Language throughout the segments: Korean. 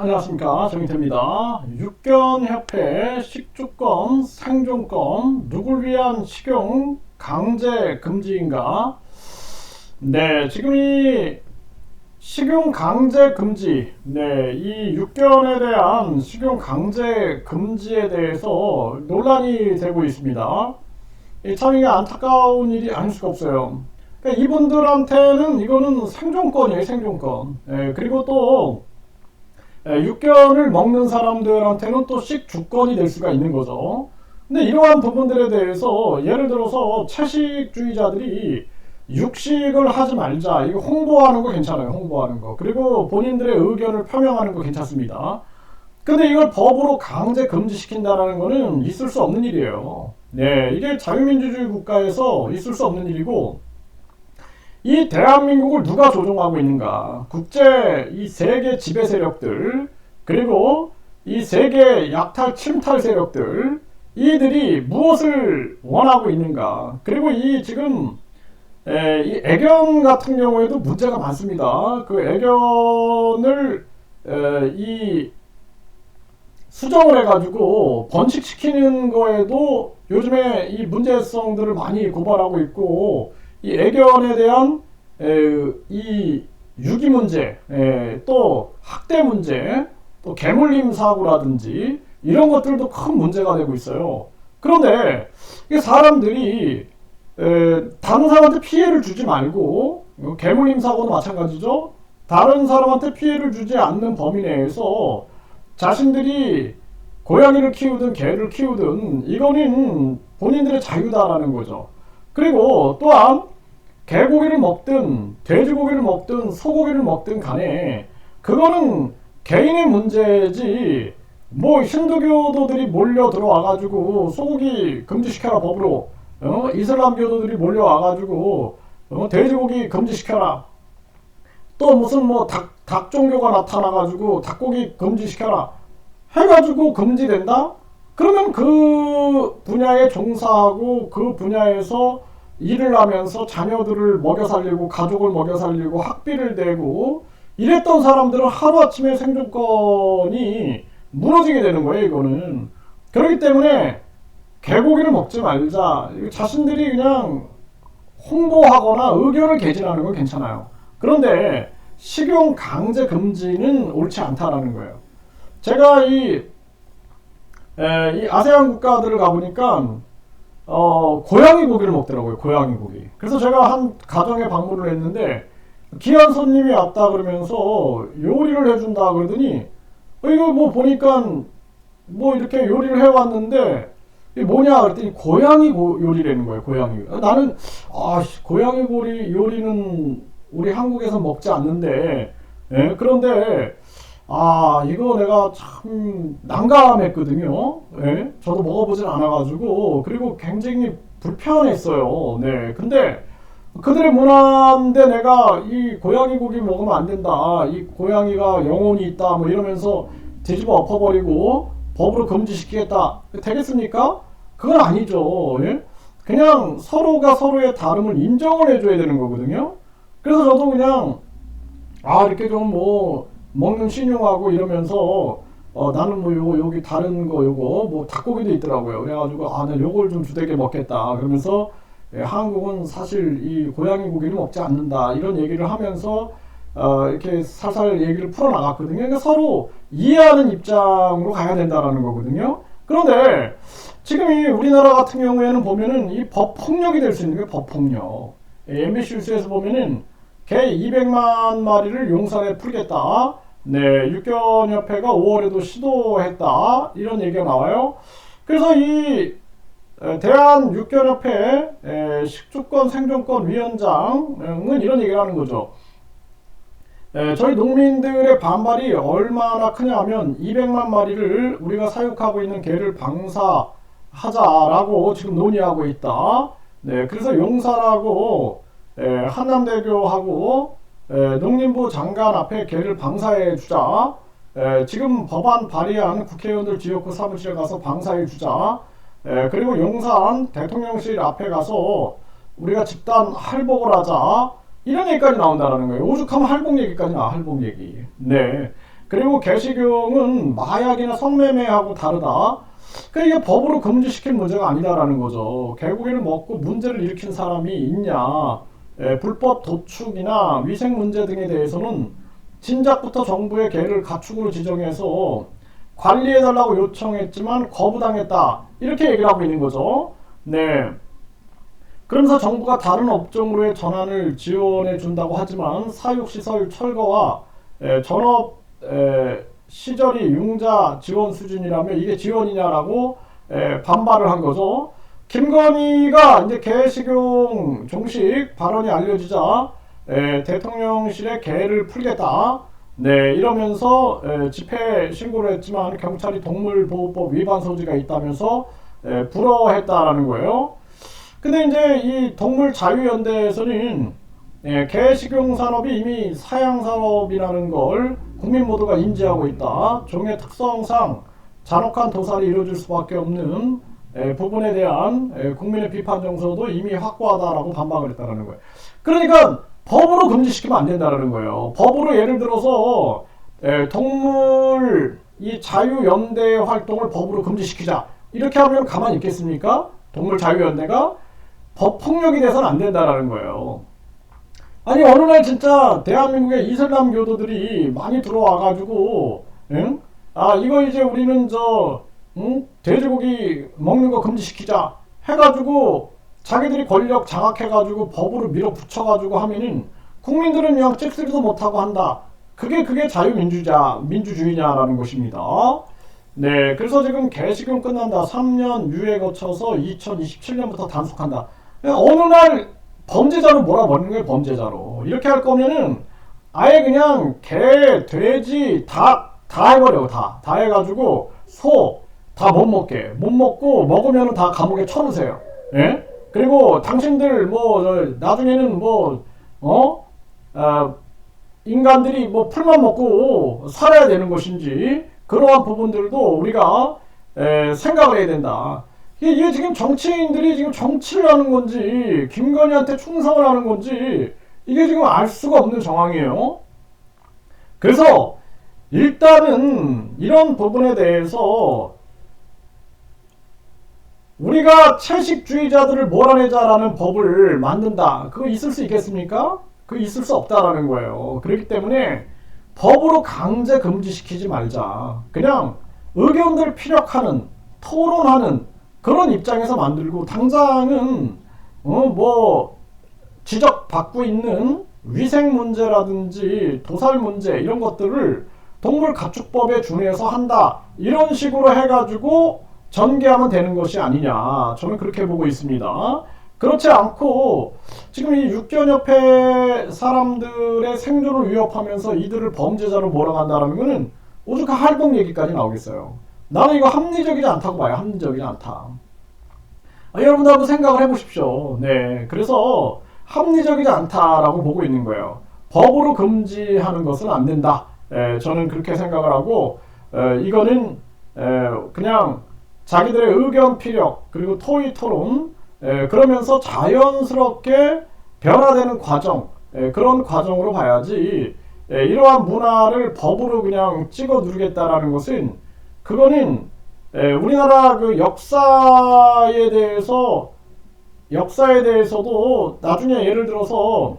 안녕하십니까, 정인태입니다. 육견협회 식주권, 생존권, 누굴 위한 식용 강제 금지인가? 네, 지금 이 식용 강제 금지, 이 육견에 대한 식용 강제 금지에 대해서 논란이 되고 있습니다. 참 이게 안타까운 일이 아닐 수가 없어요. 그러니까 이분들한테는 이거는 생존권이에요, 생존권. 그리고 또 육견을 먹는 사람들한테는 또 식주권이 될 수가 있는 거죠. 근데 이러한 부분들에 대해서 예를 들어서 채식주의자들이 육식을 하지 말자, 이거 홍보하는 거 괜찮아요, 홍보하는 거. 그리고 본인들의 의견을 표명하는 거 괜찮습니다. 근데 이걸 법으로 강제 금지시킨다는 거는 있을 수 없는 일이에요. 네, 이게 자유민주주의 국가에서 있을 수 없는 일이고, 이 대한민국을 누가 조종하고 있는가? 이 세계 지배 세력들, 그리고 이 세계 약탈 침탈 세력들, 이들이 무엇을 원하고 있는가? 그리고 이 지금 이 애견 같은 경우에도 문제가 많습니다. 그 애견을 이 수정을 해가지고 번식시키는 거에도 요즘에 이 문제성들을 많이 고발하고 있고, 이 애견에 대한 이 유기 문제, 또 학대 문제, 또 개물림 사고라든지 이런 것들도 큰 문제가 되고 있어요. 그런데 이 사람들이 다른 사람한테 피해를 주지 말고, 개물림 사고도 마찬가지죠. 다른 사람한테 피해를 주지 않는 범위 내에서 자신들이 고양이를 키우든 개를 키우든 이거는 본인들의 자유다라는 거죠. 그리고 또한 개고기를 먹든 돼지고기를 먹든 소고기를 먹든 간에 그거는 개인의 문제지, 뭐 힌두교도들이 몰려 들어와가지고 소고기 금지시켜라 법으로, 이슬람 교도들이 몰려와가지고 돼지고기 금지시켜라, 또 무슨 뭐 닭 종교가 나타나가지고 닭고기 금지시켜라 해가지고 금지된다? 그러면 그 분야에 종사하고 그 분야에서 일을 하면서 자녀들을 먹여 살리고 가족을 먹여 살리고 학비를 대고 이랬던 사람들은 하루아침에 생존권이 무너지게 되는 거예요, 이거는. 그렇기 때문에 개고기를 먹지 말자, 자신들이 그냥 홍보하거나 의견을 개진하는 건 괜찮아요. 그런데 식용 강제 금지는 옳지 않다라는 거예요. 제가 이 아세안 국가들을 가보니까 고양이 고기를 먹더라고요, 고양이 고기. 그래서 제가 한 가정에 방문을 했는데 귀한 손님이 왔다 그러면서 요리를 해준다 그러더니 이거 뭐 보니까 뭐 이렇게 요리를 해왔는데 이게 뭐냐 그랬더니 고양이 요리라는 거예요, 고양이. 나는 고양이 요리는 우리 한국에서 먹지 않는데, 그런데 이거 내가 참 난감했거든요. 저도 먹어보진 않아가지고. 그리고 굉장히 불편했어요. 근데 그들의 문화인데 내가 이 고양이 고기 먹으면 안 된다, 이 고양이가 영혼이 있다 뭐 이러면서 뒤집어 엎어버리고 법으로 금지시키겠다, 되겠습니까? 그건 아니죠. 그냥 서로가 서로의 다름을 인정을 해줘야 되는 거거든요. 그래서 저도 그냥 이렇게 좀 뭐 먹는 신용하고 이러면서 나는 뭐 여기 다른 거 요거 뭐 닭고기도 있더라고요. 그래가지고 나 요걸 좀 주되게 먹겠다 그러면서, 한국은 사실 이 고양이 고기를 먹지 않는다 이런 얘기를 하면서 이렇게 살살 얘기를 풀어나갔거든요. 그러니까 서로 이해하는 입장으로 가야 된다라는 거거든요. 그런데 지금 이 우리나라 같은 경우에는 보면은 이 법 폭력이 될 수 있는 거예요, 법 폭력. MBC 뉴스에서 보면은 개 200만 마리를 용산에 풀겠다. 육견협회가 5월에도 시도했다, 이런 얘기가 나와요. 그래서 이 대한육견협회 식주권 생존권 위원장은 이런 얘기를 하는 거죠. 저희 농민들의 반발이 얼마나 크냐 하면 200만 마리를 우리가 사육하고 있는 개를 방사하자라고 지금 논의하고 있다. 그래서 용산하고 한남대교하고 농림부 장관 앞에 개를 방사해 주자. 지금 법안 발의한 국회의원들 지역구 사무실에 가서 방사해 주자. 그리고 용산 대통령실 앞에 가서 우리가 집단 할복을 하자. 이런 얘기까지 나온다는 거예요. 오죽하면 할복 얘기까지 나와, 할복 얘기. 그리고 개식용은 마약이나 성매매하고 다르다. 그러니까 이게 법으로 금지시킬 문제가 아니다라는 거죠. 결국에는 먹고 문제를 일으킨 사람이 있냐, 불법 도축이나 위생 문제 등에 대해서는 진작부터 정부의 계를 가축으로 지정해서 관리해달라고 요청했지만 거부당했다. 이렇게 얘기를 하고 있는 거죠. 네. 그러면서 정부가 다른 업종으로의 전환을 지원해 준다고 하지만 사육시설 철거와 전업 시절이 융자 지원 수준이라면 이게 지원이냐라고 반발을 한 거죠. 김건희가 이제 개식용 종식 발언이 알려지자 대통령실에 개를 풀겠다. 네, 이러면서 집회 신고를 했지만 경찰이 동물보호법 위반 소지가 있다면서 불허했다라는 거예요. 근데 이제 이 동물자유연대에서는 개식용 산업이 이미 사양 산업이라는 걸 국민 모두가 인지하고 있다. 종의 특성상 잔혹한 도살이 이루어질 수밖에 없는 부분에 대한 국민의 비판 정서도 이미 확고하다라고 반박을 했다는 거예요. 그러니까 법으로 금지시키면 안 된다는 거예요. 법으로 예를 들어서 동물 이 자유연대 활동을 법으로 금지시키자 이렇게 하면 가만히 있겠습니까? 동물자유연대가 법 폭력이 돼서는 안 된다는 거예요. 아니 어느 날 진짜 대한민국에 이슬람 교도들이 많이 들어와가지고 응? 아 이거 이제 우리는 돼지고기 먹는 거 금지시키자 해가지고 자기들이 권력 장악해가지고 법으로 밀어붙여가지고 하면은 국민들은 그냥 찝쓰리도 못하고 한다. 그게 민주주의냐라는 것입니다. 네, 그래서 지금 개식용 끝난다. 3년 유예 거쳐서 2027년부터 단속한다. 어느 날 범죄자로 몰아버리는 거예요. 범죄자로. 이렇게 할 거면은 아예 그냥 개, 돼지 다 해버려. 다 해가지고 소 다 못 먹고 먹으면은 다 감옥에 쳐놓으세요. 예? 그리고 당신들 나중에는 인간들이 풀만 먹고 살아야 되는 것인지 그러한 부분들도 우리가 생각을 해야 된다. 이게 지금 정치인들이 지금 정치를 하는 건지 김건희한테 충성을 하는 건지 이게 지금 알 수가 없는 정황이에요. 그래서 일단은 이런 부분에 대해서 우리가 채식주의자들을 몰아내자라는 법을 만든다. 그거 있을 수 있겠습니까? 그거 있을 수 없다라는 거예요. 그렇기 때문에 법으로 강제 금지시키지 말자. 그냥 의견들 피력하는, 토론하는 그런 입장에서 만들고 당장은 지적받고 있는 위생 문제라든지 도살 문제 이런 것들을 동물가축법에 준해서 한다. 이런 식으로 해가지고 전개하면 되는 것이 아니냐. 저는 그렇게 보고 있습니다. 그렇지 않고 지금 이 육견협회 사람들의 생존을 위협하면서 이들을 범죄자로 몰아간다는 것은 오죽한 할복 얘기까지 나오겠어요. 나는 이거 합리적이지 않다고 봐요. 합리적이지 않다. 여러분도 한번 생각을 해보십시오. 네, 그래서 합리적이지 않다라고 보고 있는 거예요. 법으로 금지하는 것은 안 된다. 저는 그렇게 생각을 하고 이거는 그냥 자기들의 의견 피력 그리고 토의 토론 그러면서 자연스럽게 변화되는 과정 그런 과정으로 봐야지 이러한 문화를 법으로 그냥 찍어 누르겠다라는 것은 그거는 우리나라 그 역사에 대해서도 나중에 예를 들어서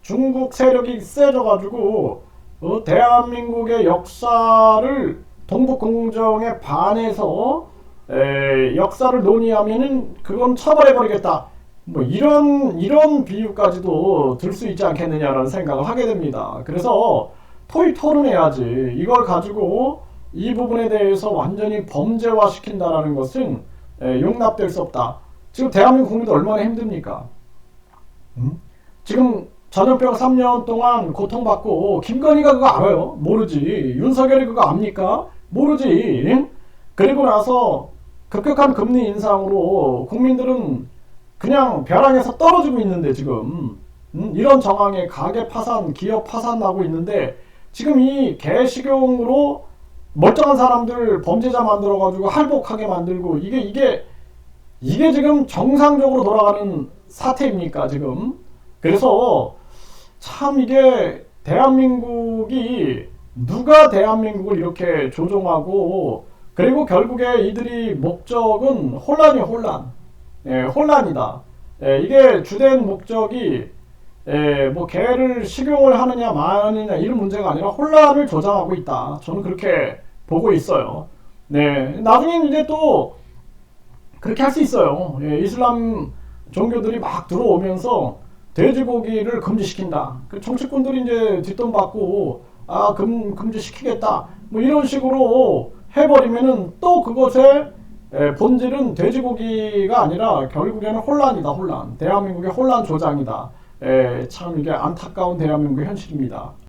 중국 세력이 세져가지고 대한민국의 역사를 동북공정에 반해서 역사를 논의하면은 그건 처벌해버리겠다. 이런 비유까지도 들 수 있지 않겠느냐라는 생각을 하게 됩니다. 그래서 토론해야지. 이걸 가지고 이 부분에 대해서 완전히 범죄화 시킨다라는 것은 용납될 수 없다. 지금 대한민국 국민들 얼마나 힘듭니까? 지금 전염병 3년 동안 고통받고 김건희가 그거 알아요? 모르지. 윤석열이 그거 압니까? 모르지. 그리고 나서 급격한 금리 인상으로 국민들은 그냥 벼랑에서 떨어지고 있는데 지금 이런 정황에 가게 파산, 기업 파산 나고 있는데 지금 이 개식용으로 멀쩡한 사람들 범죄자 만들어가지고 할복하게 만들고 이게 지금 정상적으로 돌아가는 사태입니까 지금? 그래서 참 이게 대한민국이 누가 대한민국을 이렇게 조종하고, 그리고 결국에 이들이 목적은 혼란이에요, 혼란. 예, 혼란이다. 예, 이게 주된 목적이 뭐 개를 식용을 하느냐 마느냐 이런 문제가 아니라 혼란을 조장하고 있다. 저는 그렇게 보고 있어요. 네, 나중에 이제 또 그렇게 할 수 있어요. 예, 이슬람 종교들이 막 들어오면서 돼지고기를 금지시킨다. 그 정치꾼들이 이제 뒷돈 받고 금지시키겠다. 뭐 이런 식으로 해버리면은 또 그것의 본질은 돼지고기가 아니라 결국에는 혼란이다, 혼란. 대한민국의 혼란 조장이다. 참 이게 안타까운 대한민국의 현실입니다.